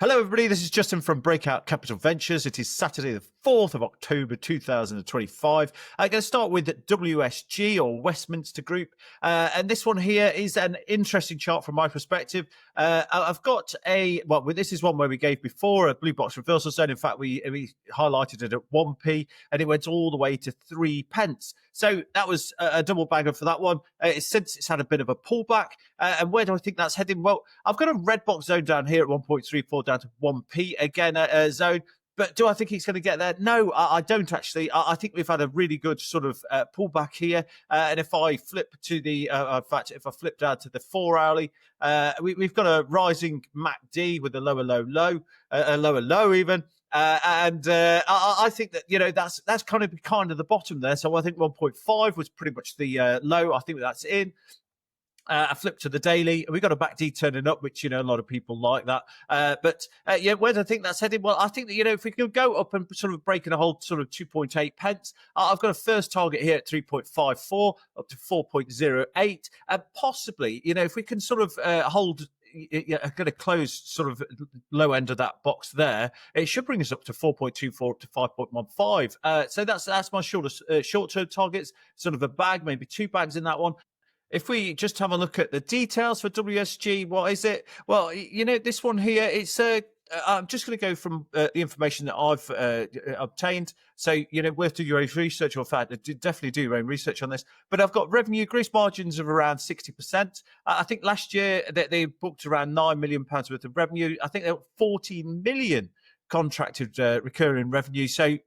Hello, everybody. This is Justin from Breakout Capital Ventures. It is Saturday, the 4th of October, 2025. I'm going to start with WSG or Westminster Group. And this one here is an interesting chart from my perspective. I've got this is one where we gave before a blue box reversal zone. In fact, we highlighted it at 1p and it went all the way to 3 pence. So that was a double banger for that one. Since it's had a bit of a pullback. And where do I think that's heading? Well, I've got a red box zone down here at 1.34 down to 1p again, zone. But do I think he's going to get there? No, I don't actually. I think we've had a really good sort of pullback here. And if I flip to the, if I flip down to the 4 hourly, we've got a rising MACD with a lower low even. I think that, that's kind of the bottom there. So I think 1.5 was pretty much the low. I think that's in. I flipped to the daily. We got a MACD turning up, which, a lot of people like that. But where do I think that's headed? Well, I think that, if we can go up and sort of breaking a whole sort of 2.8 pence, I've got a first target here at 3.54 up to 4.08. And possibly, if we can sort of hold going to close sort of low end of that box there, it should bring us up to 4.24 up to 5.15. So that's my short-term targets, sort of a bag, maybe 2 bags in that one. If we just have a look at the details for WSG, what is it? Well, this one here, it's I'm just going to go from the information that I've obtained. So, worth doing your own research, or in fact, definitely do your own research on this. But I've got revenue, gross margins of around 60%. I think last year they booked around £9 million worth of revenue. I think they were 14 million contracted recurring revenue. So,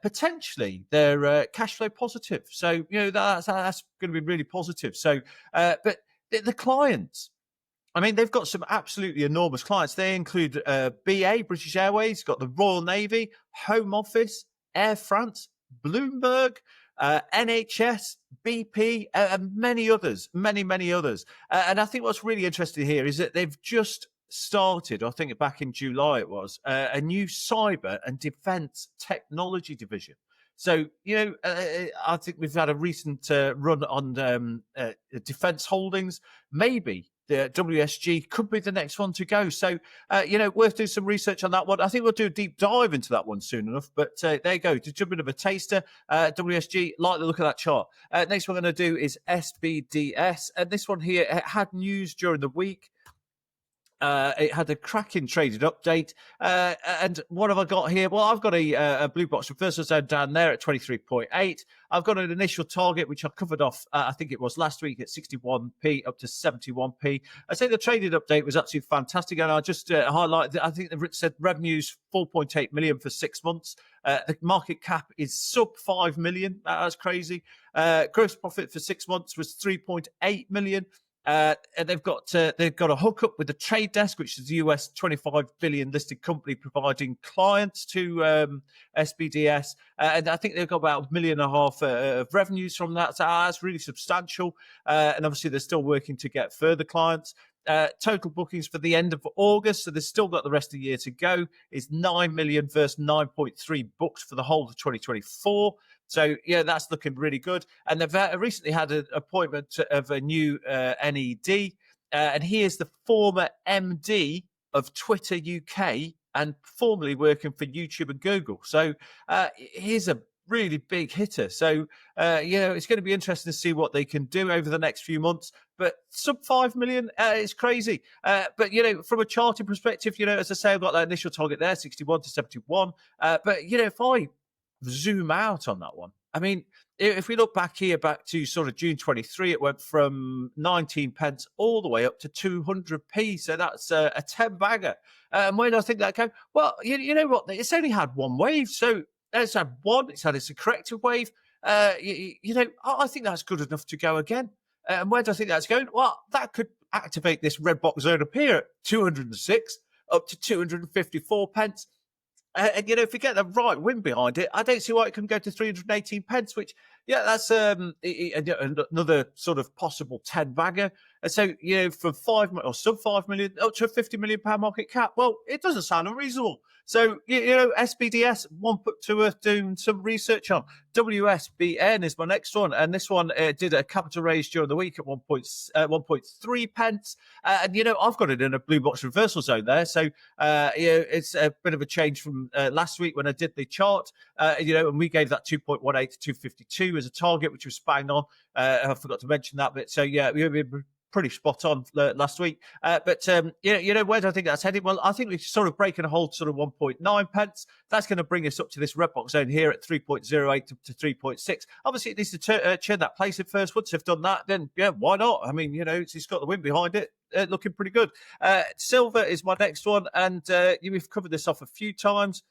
potentially they're cash flow positive. So, that's going to be really positive. So, but the clients, I mean, they've got some absolutely enormous clients. They include BA, British Airways, got the Royal Navy, Home Office, Air France, Bloomberg, NHS, BP, and many others, many others. And I think what's really interesting here is that they've just started, I think back in July it was, a new cyber and defense technology division. So, I think we've had a recent run on defense holdings. Maybe the WSG could be the next one to go. So, worth doing some research on that one. I think we'll do a deep dive into that one soon enough. But there you go, just a bit of a taster. WSG, like the look of that chart. Next one we're going to do is SBDS. And this one here, it had news during the week. It had a cracking traded update. And what have I got here? Well, I've got a blue box reversal zone down there at 23.8. I've got an initial target, which I covered off, I think it was last week at 61p up to 71p. I say the traded update was absolutely fantastic. And I just highlight that I think they've said revenues 4.8 million for 6 months. The market cap is sub 5 million. That's crazy. Gross profit for 6 months was 3.8 million. And they've got a hookup with the trade desk, which is the US 25 billion listed company providing clients to SBDS. And I think they've got about $1.5 million of revenues from that. So that's really substantial. And obviously they're still working to get further clients. Total bookings for the end of August, so they've still got the rest of the year to go, is 9 million versus 9.3 booked for the whole of 2024. So, that's looking really good. And they've recently had an appointment of a new NED. And he is the former MD of Twitter UK and formerly working for YouTube and Google. So he's a really big hitter. So, it's going to be interesting to see what they can do over the next few months. But sub 5 million, it's crazy. But, from a charting perspective, as I say, I've got that initial target there, 61 to 71. But, if I zoom out on that one, I mean, if we look back to sort of June 23, it went from 19 pence all the way up to 200p. So that's a 10 bagger. And where do I think that came? Well, you know what? It's only had one wave. So it's had one. It's had its corrective wave. I think that's good enough to go again. And where do I think that's going? Well, that could activate this red box zone up here at 206 up to 254 pence. And, if we get the right wind behind it, I don't see why it can go to 318 pence, which, that's another sort of possible 10 bagger. And so, from 5 or sub 5 million up to a £50 million market cap, well, it doesn't sound unreasonable. So, SBDS, one put to earth doing some research on. WSBN is my next one, and this one did a capital raise during the week at 1.3 pence. And I've got it in a blue box reversal zone there, so it's a bit of a change from last week when I did the chart. And we gave that 2.18 to 252 as a target, which was bang on. I forgot to mention that bit. So yeah, we pretty spot on last week. But where do I think that's heading? Well, I think we're sort of breaking a hold sort of 1.9 pence. That's going to bring us up to this red box zone here at 3.08 to 3.6. Obviously, it needs to turn that place in first. Once they've done that, then yeah, why not? I mean, it's got the wind behind it. Looking pretty good. Silver is my next one, and we've covered this off a few times.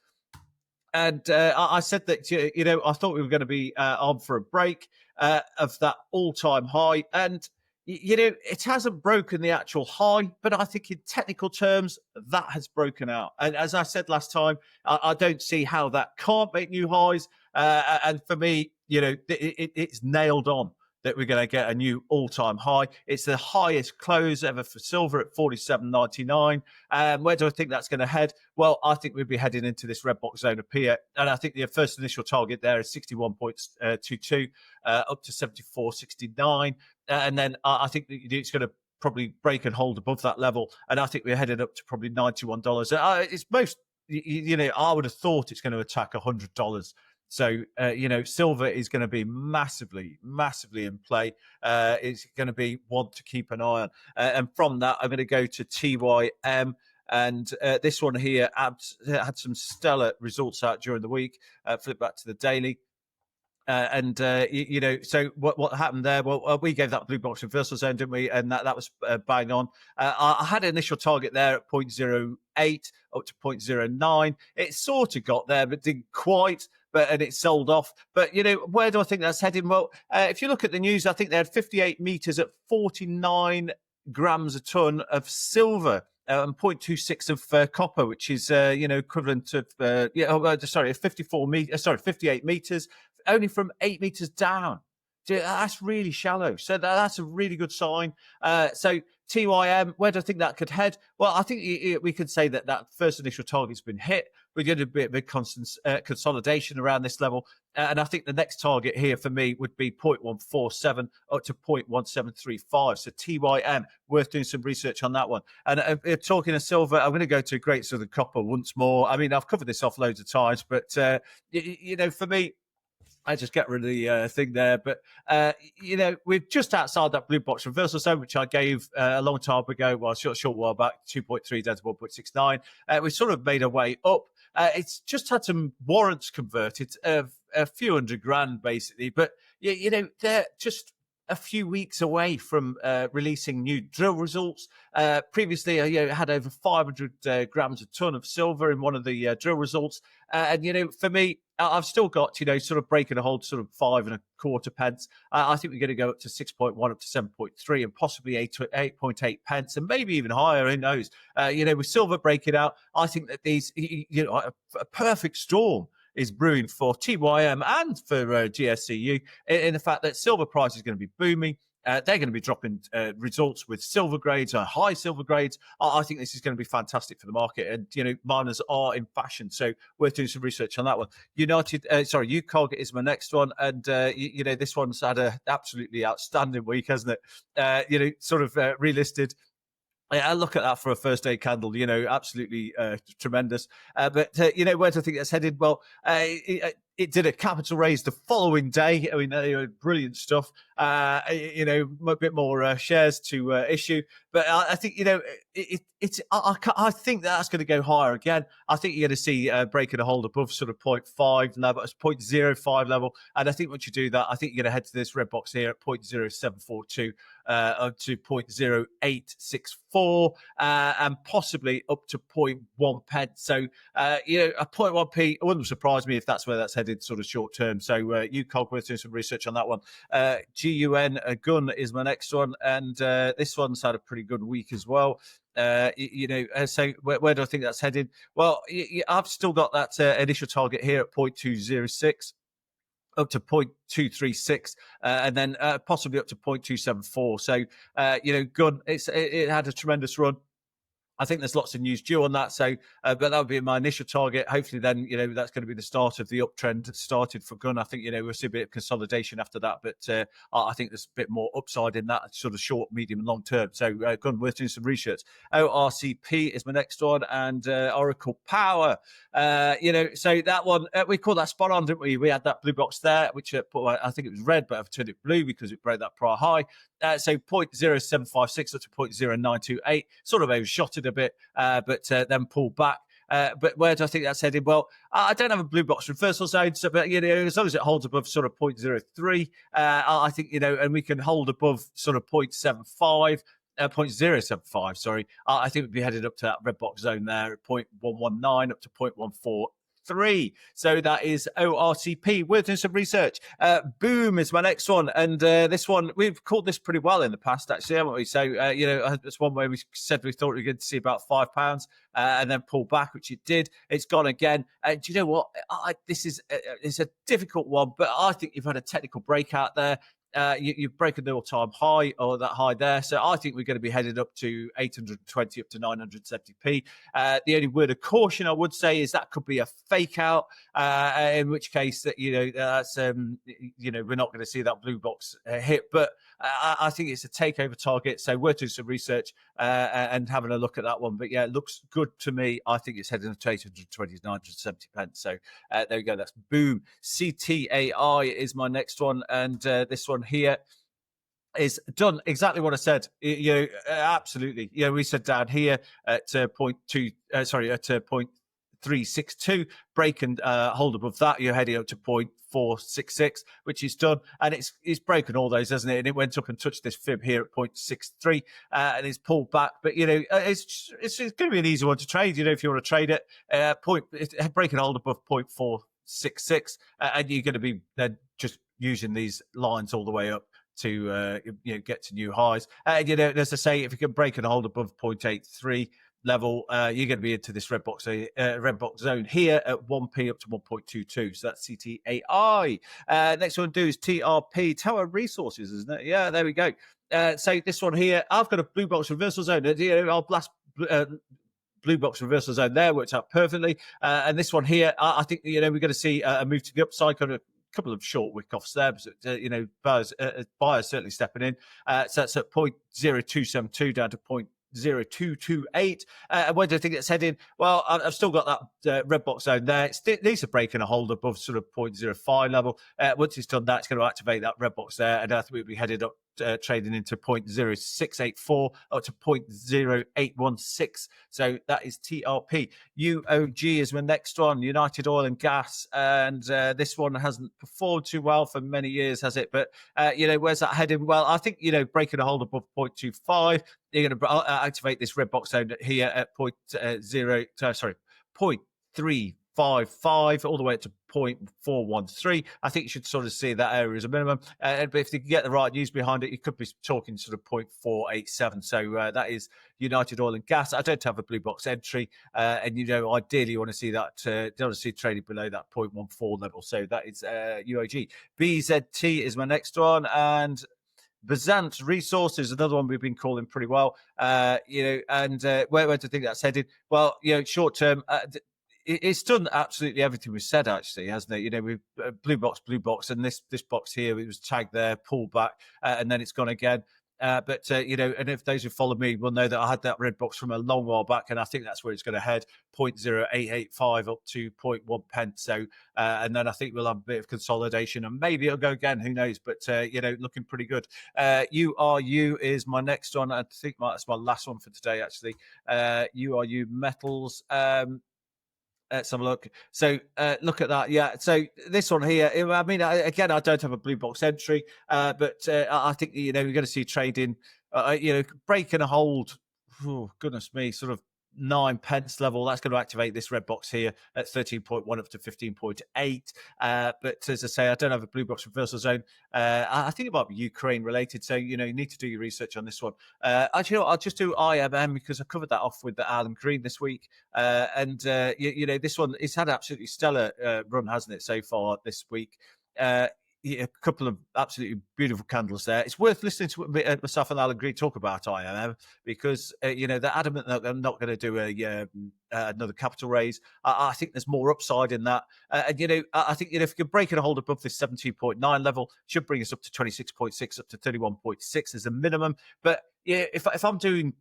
And I said that, I thought we were going to be on for a break of that all-time high. And, it hasn't broken the actual high, but I think in technical terms, that has broken out. And as I said last time, I don't see how that can't make new highs. And for me, it's nailed on that we're going to get a new all-time high. It's the highest close ever for silver at 47.99. Where do I think that's going to head? Well, I think we'll be heading into this red box zone up here. And I think the first initial target there is 61.22 up to 74.69. And then I think that it's going to probably break and hold above that level. And I think we're headed up to probably $91. It's most, I would have thought it's going to attack $100. So, silver is going to be massively, massively in play. It's going to be one to keep an eye on. And from that, I'm going to go to TYM. And this one here had some stellar results out during the week. Flip back to the daily. So what happened there? Well, we gave that blue box reversal zone, didn't we? And that was bang on. I had an initial target there at 0.08 up to 0.09. It sort of got there, but didn't quite. And it sold off. But, where do I think that's heading? Well, if you look at the news, I think they had 58 meters at 49 grams a ton of silver. And 0.26 of copper, which is equivalent of 58 meters, only from 8 meters down. That's really shallow. So that's a really good sign. So TYM, where do I think that could head? Well, I think we could say that first initial target's been hit. We're going to be a big consolidation around this level. And I think the next target here for me would be 0.147 up to 0.1735. So TYM, worth doing some research on that one. And talking of silver, I'm going to go to Great Southern Copper once more. I mean, I've covered this off loads of times, but, for me, I just get rid of the thing there. But, we're just outside that blue box reversal zone, which I gave a long time ago, well, a short while back, 2.3 down to 1.69. We sort of made our way up. It's just had some warrants converted of a few $100,000, basically. But, they're just a few weeks away from releasing new drill results. Previously, I had over 500 grams a ton of silver in one of the drill results. And, for me, I've still got, sort of breaking a hold, sort of 5.25 pence. I think we're going to go up to 6.1, up to 7.3, and possibly 8.8 pence, and maybe even higher. Who knows? With silver breaking out, I think that these, a perfect storm is brewing for TYM and for GSCU in the fact that silver price is going to be booming. They're going to be dropping results with silver grades, high silver grades. I think this is going to be fantastic for the market. And, miners are in fashion. So worth doing some research on that one. UKOG is my next one. And, this one's had an absolutely outstanding week, hasn't it? Relisted. I look at that for a first day candle, absolutely tremendous. But where do I think that's headed? Well, it did a capital raise the following day. I mean, brilliant stuff. A bit more shares to issue. But I think, I think that's going to go higher again. I think you're going to see breaking a hold above sort of 0.5 level, 0.05 level. And I think once you do that, I think you're going to head to this red box here at 0.0742 up to 0.0864 and possibly up to 0.1 pence. So, a 0.1p, it wouldn't surprise me if that's where that's headed sort of short term. So, UKOG, we're doing some research on that one. GUN, Gun is my next one. And this one's had a pretty good week as well. So where do I think that's headed? Well, I've still got that initial target here at 0.206. Up to 0.236 and then possibly up to 0.274. So, Gun, it had a tremendous run. I think there's lots of news due on that. So, but that would be my initial target. Hopefully, then, that's going to be the start of the uptrend started for Gun. I think, we'll see a bit of consolidation after that. But I think there's a bit more upside in that sort of short, medium, and long term. So, Gun, worth doing some research. ORCP is my next one, and Oracle Power. So that one, we called that spot on, didn't we? We had that blue box there, which I think it was red, but I've turned it blue because it broke that prior high. So 0.0756 up to 0.0928, sort of overshot it a bit, but then pulled back. But where do I think that's headed? Well, I don't have a blue box reversal zone, so, but as long as it holds above sort of 0.03, I think, and we can hold above sort of 0.75. 0.075, sorry. I think we'd be headed up to that red box zone there at 0.119 up to 0.143. So that is ORCP. Worth doing some research. Boom is my next one. And this one, we've called this pretty well in the past, actually, haven't we? So, it's one where we said we thought we were going to see about £5 and then pull back, which it did. It's gone again. Do you know what? This is it's a difficult one, but I think you've had a technical breakout there. You've broken the all-time high or that high there. So I think we're going to be headed up to 820 up to 970p. The only word of caution I would say is that could be a fake out, in which case that, that's, we're not going to see that blue box hit. But I think it's a takeover target. So we're doing some research and having a look at that one. But yeah, it looks good to me. I think it's heading up to 820 to 970 pence. So there we go. That's boom. CTAI is my next one. And this one here is done exactly what I said. Absolutely. We said down here at 0.362, break and hold above that. You're heading up to 0.466, which is done, and it's broken all those, hasn't it? And it went up and touched this fib here at 0.63, and it's pulled back. But it's going to be an easy one to trade. If you want to trade it, break and hold above 0.466, and you're going to be then just using these lines all the way up to get to new highs. As I say, if you can break and hold above 0.83 level, you're going to be into this red box zone here at 1p up to 1.22. So that's CTAI. Next one to do is TRP, Tertiary Resources, isn't it? Yeah, there we go. So this one here, I've got a blue box reversal zone. I'll blast blue box reversal zone there, worked out perfectly. And this one here, I think we're going to see a move to the upside, kind of couple of short wick offs there, but buyers certainly stepping in. So that's at 0.0272 down to 0.0228. Where do I think it's heading? Well, I've still got that red box zone there. It needs to break and a hold above sort of 0.05 level. Once it's done that, it's going to activate that red box there, and I think we'll be headed up trading into 0.0684 up to 0.0816. So that is TRP. UOG is my next one, United Oil and Gas, and this one hasn't performed too well for many years, has it? But where's that heading? Well, I think breaking a hold above 0.25, you're going to activate this red box zone here at 0.355 all the way up to 0.413. I think you should sort of see that area as a minimum. But if you can get the right news behind it, you could be talking sort of 0.487. So that is United Oil and Gas. I don't have a blue box entry, and ideally you want to see that. Don't want to see trading below that 0.14 level. So that is UOG. BZT is my next one, and Bezant Resources, another one we've been calling pretty well. Where do I think that's headed? Well, short term. It's done absolutely everything we said, actually, hasn't it? We've blue box, and this box here, it was tagged there, pulled back, and then it's gone again. But and if those who follow me will know that I had that red box from a long while back, and I think that's where it's going to head, 0.0885 up to 0.1 pence. So, and then I think we'll have a bit of consolidation, and maybe it'll go again. Who knows? But looking pretty good. URU is my next one. I think that's my last one for today, actually. URU Metals. Let's have a look. So look at that. Yeah. So this one here, I mean, again, I don't have a blue box entry, but I think, we're going to see trading, break and a hold. Oh, goodness me, sort of 9 pence level. That's going to activate this red box here at 13.1 up to 15.8. But as I say, I don't have a blue box reversal zone. I think it might be Ukraine related. So, you need to do your research on this one. Actually, I'll just do IMM because I covered that off with the Adam Green this week. This one, it's had absolutely stellar run, hasn't it, so far this week? a couple of absolutely beautiful candles there. It's worth listening to myself and Alan Green talk about IMM because they're adamant that they're not going to do another capital raise. I think there's more upside in that, and I think if you can break it a hold above this 17.9 level, it should bring us up to 26.6, up to 31.6 as a minimum. But if I'm doing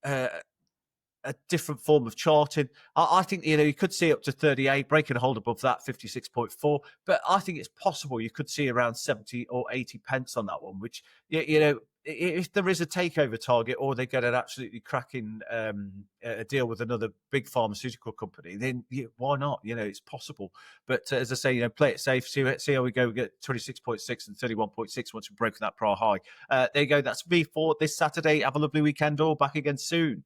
a different form of charting, I think you could see up to 38, breaking a hold above that 56.4. But I think it's possible you could see around 70 or 80 pence on that one, which if there is a takeover target or they get an absolutely cracking a deal with another big pharmaceutical company, then why not? It's possible. But as I say, play it safe, see how we go. We get 26.6 and 31.6 once we've broken that prior high. There you go. That's me for this Saturday. Have a lovely weekend all. Back again soon.